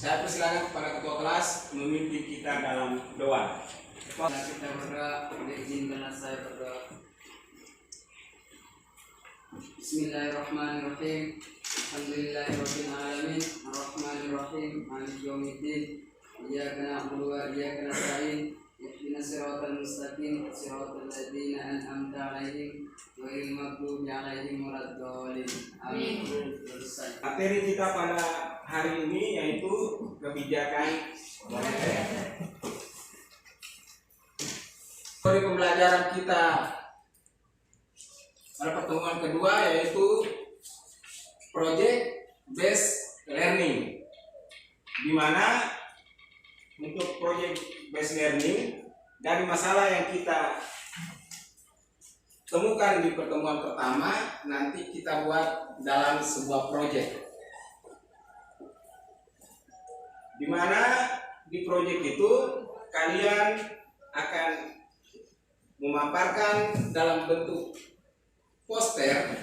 Saya persilakan kepada ketua kelas memimpin kita dalam doa. Kita berdoa, izinkanlah saya berdoa. Bismillahirrahmanirrahim. Alhamdulillahirabbil alamin, arrahmanirrahim, maliki yaumiddin. Iyyaka na'budu wa iyyaka nasta'in. Ihdinas siratal mustaqim, siratal ladzina an'amta 'alaihim ghairil maghdubi 'alaihim waladdallin. Amin. Materi kita pada hari ini yaitu kebijakan moneter. Dari pembelajaran kita pada pertemuan kedua yaitu project based learning, di mana untuk project based learning dari masalah yang kita temukan di pertemuan pertama nanti kita buat dalam sebuah project, di mana di project itu kalian akan memaparkan dalam bentuk poster.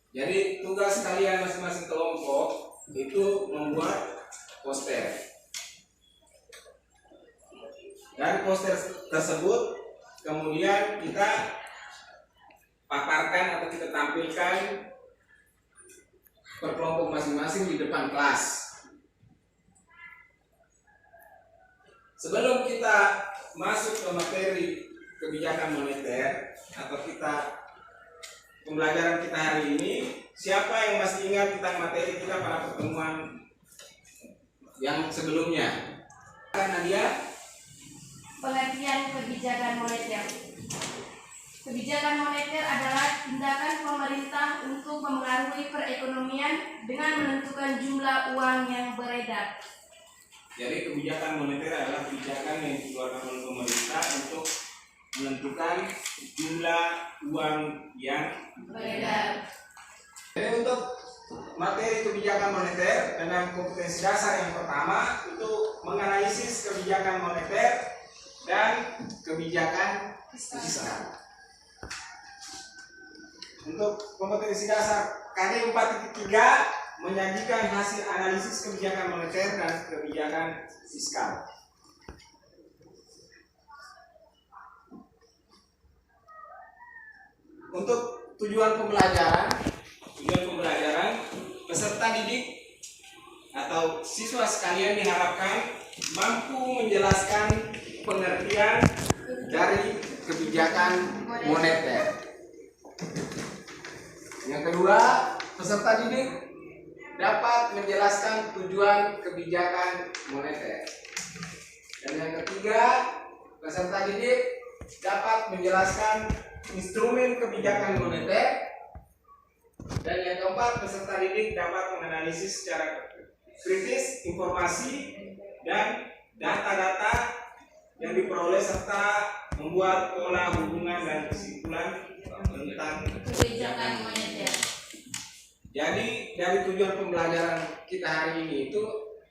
Jadi tugas kalian masing-masing kelompok itu membuat poster. Dari poster tersebut kemudian kita paparkan atau kita tampilkan per kelompok masing-masing di depan kelas. Sebelum kita masuk ke materi kebijakan moneter atau pembelajaran kita hari ini, siapa yang masih ingat tentang materi kita pada pertemuan yang sebelumnya? Karena dia pengertian kebijakan moneter. Kebijakan moneter adalah tindakan pemerintah untuk mempengaruhi perekonomian dengan menentukan jumlah uang yang beredar. Jadi kebijakan moneter adalah kebijakan yang dikeluarkan oleh pemerintah untuk menentukan jumlah uang yang Beredar. Jadi untuk materi kebijakan moneter dengan kompetensi dasar yang pertama itu menganalisis kebijakan moneter dan kebijakan fiskal. Untuk kompetensi dasar KD 4.3 menyajikan hasil analisis kebijakan moneter dan kebijakan fiskal. Untuk tujuan pembelajaran, peserta didik atau siswa sekalian diharapkan mampu menjelaskan pengertian dari kebijakan moneter. Yang kedua, peserta didik dapat menjelaskan tujuan kebijakan moneter. Dan yang ketiga, peserta didik dapat menjelaskan instrumen kebijakan moneter. Dan yang keempat, peserta didik dapat menganalisis secara kritis informasi dan data-data yang diperoleh serta membuat pola hubungan dan kesimpulan tentang Kebijakan moneter. Jadi dari tujuan pembelajaran kita hari ini itu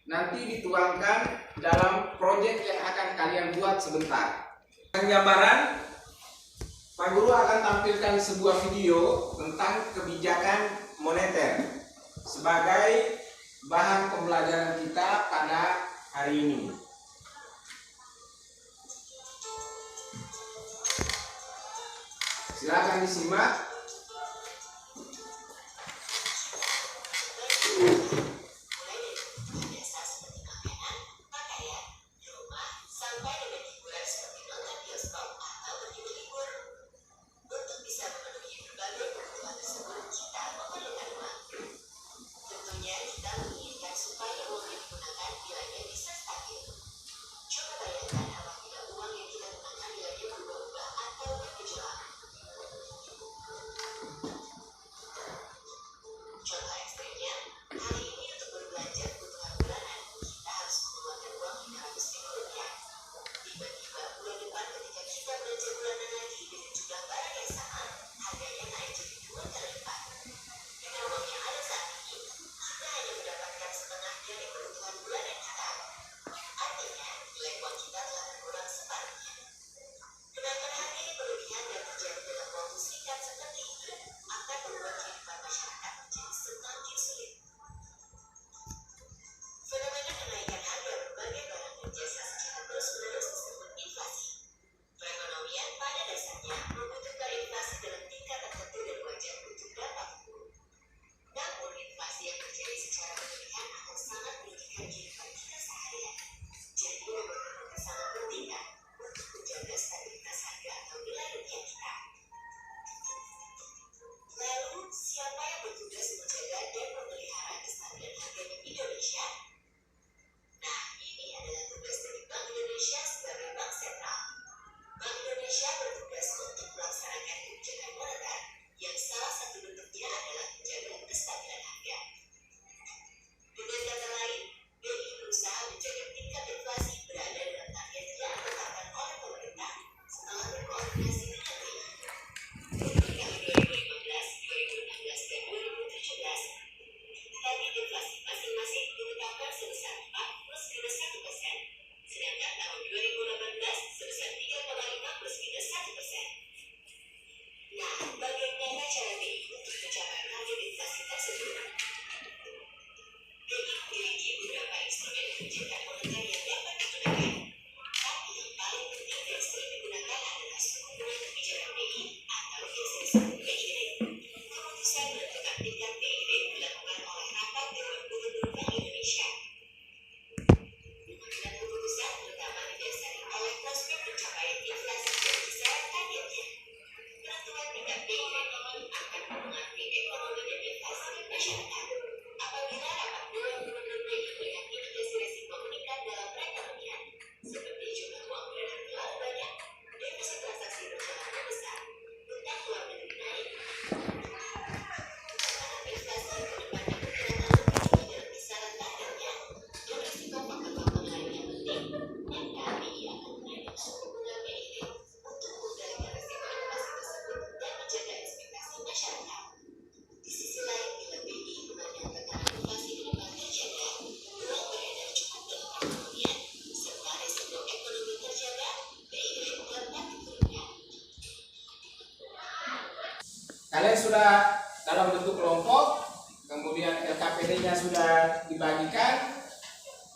nanti dituangkan dalam proyek yang akan kalian buat sebentar. Gambaran, Pak Guru akan tampilkan sebuah video tentang kebijakan moneter sebagai bahan pembelajaran kita pada hari ini. Silakan disimak. Kalian sudah dalam bentuk kelompok, kemudian LKPD-nya sudah dibagikan.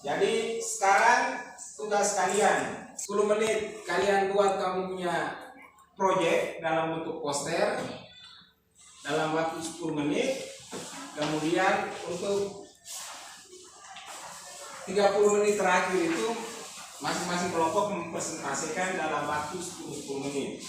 Jadi sekarang tugas kalian 10 menit kalian buat kamu punya proyek dalam bentuk poster dalam waktu 10 menit. Kemudian untuk 30 menit terakhir itu masing-masing kelompok mempresentasikan dalam waktu 10 menit.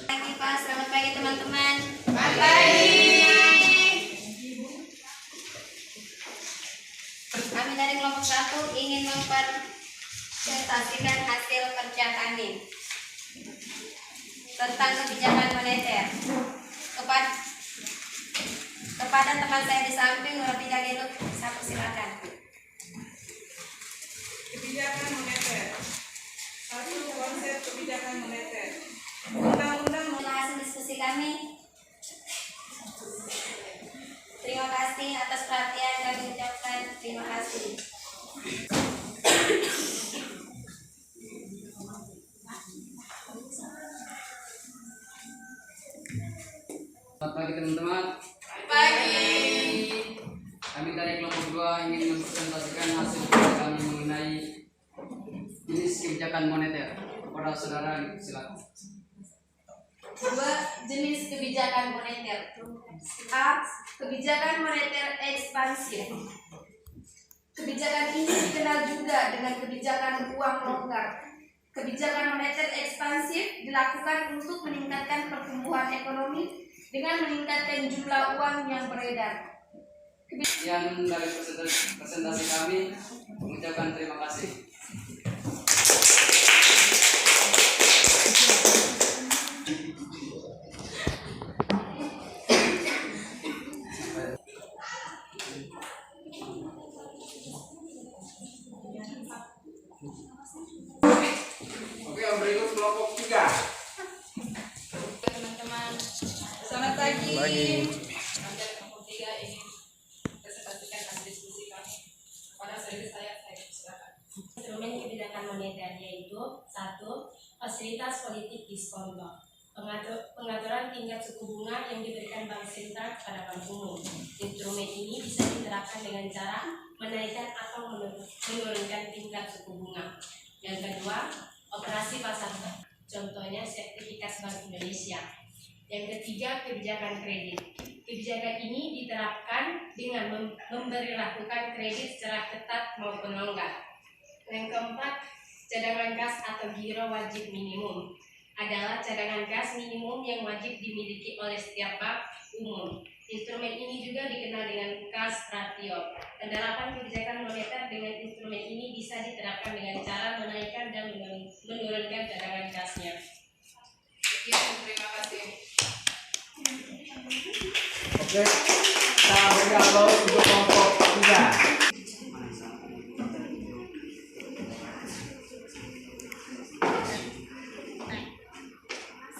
Pagi Pak, selamat pagi teman-teman. Kami dari kelompok 1 ingin mempresentasikan hasil kerja kami tentang kebijakan moneter kepada teman saya di samping, Nurhafizah Gelut. Satu, silakan. Kebijakan moneter. Satu, konsep kebijakan moneter. Undang-undang Itulah hasil diskusi kami. Terima kasih atas perhatian, kami ucapkan terima kasih. Selamat pagi teman-teman. Kami dari kelompok 2 ingin mempresentasikan hasil kerja kami mengenai jenis kebijakan moneter. Kepada saudara, silakan. 2. Jenis kebijakan moneter. A. Kebijakan moneter ekspansif. Kebijakan ini dikenal juga dengan kebijakan uang longgar. Kebijakan moneter ekspansif dilakukan untuk meningkatkan pertumbuhan ekonomi dengan meningkatkan jumlah uang yang beredar. Yang dari presentasi kami mengucapkan terima kasih. kelompok 3. Teman-teman, selamat pagi. Kami kelompok 3 ingin presentasikan hasil diskusi kami. Pada saat ini saya silakan. Instrumen kebijakan moneter yaitu 1. Fasilitas politik diskonto, pengaturan tingkat suku bunga yang diberikan Bank Sentral kepada bank umum. Instrumen ini bisa diterapkan dengan cara menaikkan atau menurunkan tingkat suku bunga. Yang kedua, operasi pasar, contohnya sertifikat Bank Indonesia. Yang ketiga, kebijakan kredit. Kebijakan ini diterapkan dengan memberlakukan kredit secara ketat maupun longgar. Yang keempat, cadangan gas atau giro wajib minimum adalah cadangan gas minimum yang wajib dimiliki oleh setiap bank umum. Instrumen ini juga dikenal dengan kas ratio. Penerapan kebijakan moneter dengan instrumen ini bisa diterapkan dengan cara menaikkan dan menurunkan cadangan gasnya. Sekian, terima kasih. Oke, kita beri aplaus untuk kelompok 3.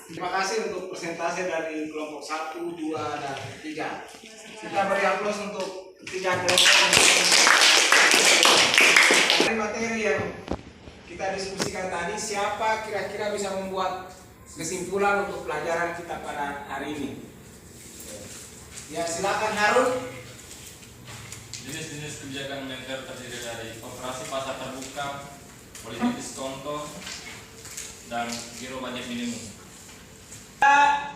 Terima kasih untuk presentasi dari kelompok 1, 2, dan 3. Kita beri aplaus untuk 3 kelompok. Dari materi yang kita diskusikan tadi, siapa kira-kira bisa membuat kesimpulan untuk pelajaran kita pada hari ini? Ya, silakan Harun. Jenis-jenis kebijakan moneter terdiri dari operasi pasar terbuka, politik diskonto, dan giro wajib minimum.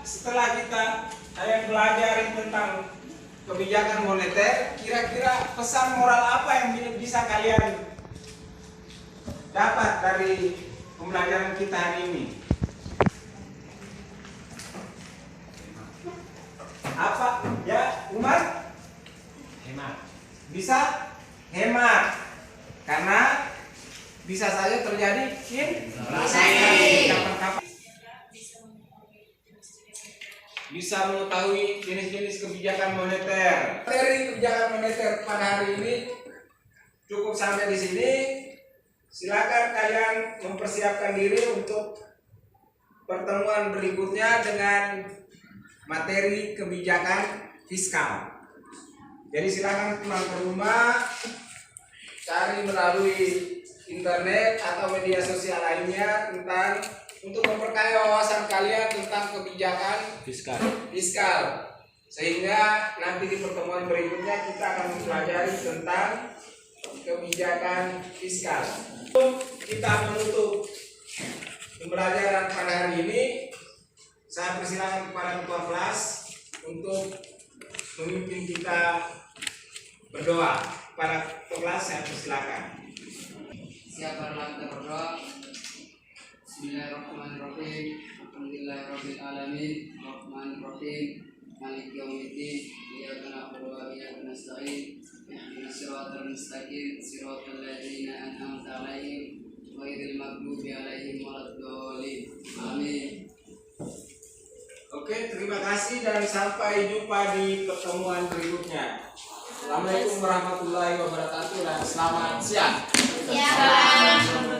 Setelah kita belajar tentang kebijakan moneter, kira-kira pesan moral apa yang bisa kalian dapat dari pembelajaran kita hari ini? Apa? Ya, Umar? Hemat. Bisa hemat. Karena bisa saja terjadi inflasi. Kapan-kapan bisa mengetahui jenis-jenis kebijakan moneter. Materi kebijakan moneter pada hari ini cukup sampai di sini. Silakan kalian mempersiapkan diri untuk pertemuan berikutnya dengan materi kebijakan fiskal. Jadi silakan pulang ke rumah, cari melalui internet atau media sosial lainnya tentang untuk memperkaya wawasan kalian tentang kebijakan fiskal. Sehingga nanti di pertemuan berikutnya kita akan mempelajari tentang kebijakan fiskal. Untuk kita menutup pembelajaran pada hari ini, saya persilakan kepada ketua kelas untuk memimpin kita berdoa. Para kelas saya persilakan. Siapkanlah kita berdoa. Bismillahirrahmanirrahim. Alhamdulillahirabbil alamin. Rahmanirrahim. Maliki yaumiddin. Iyyaka na'budu wa iyyaka nasta'in. Ihdinas siratal mustaqim. Siratal ladzina an'amta 'alaihim ghairil maghdubi 'alaihim waladdallin. Amin. Oke, terima kasih dan sampai jumpa di pertemuan berikutnya. Assalamualaikum warahmatullahi wabarakatuh dan selamat siang. Ya, Pak.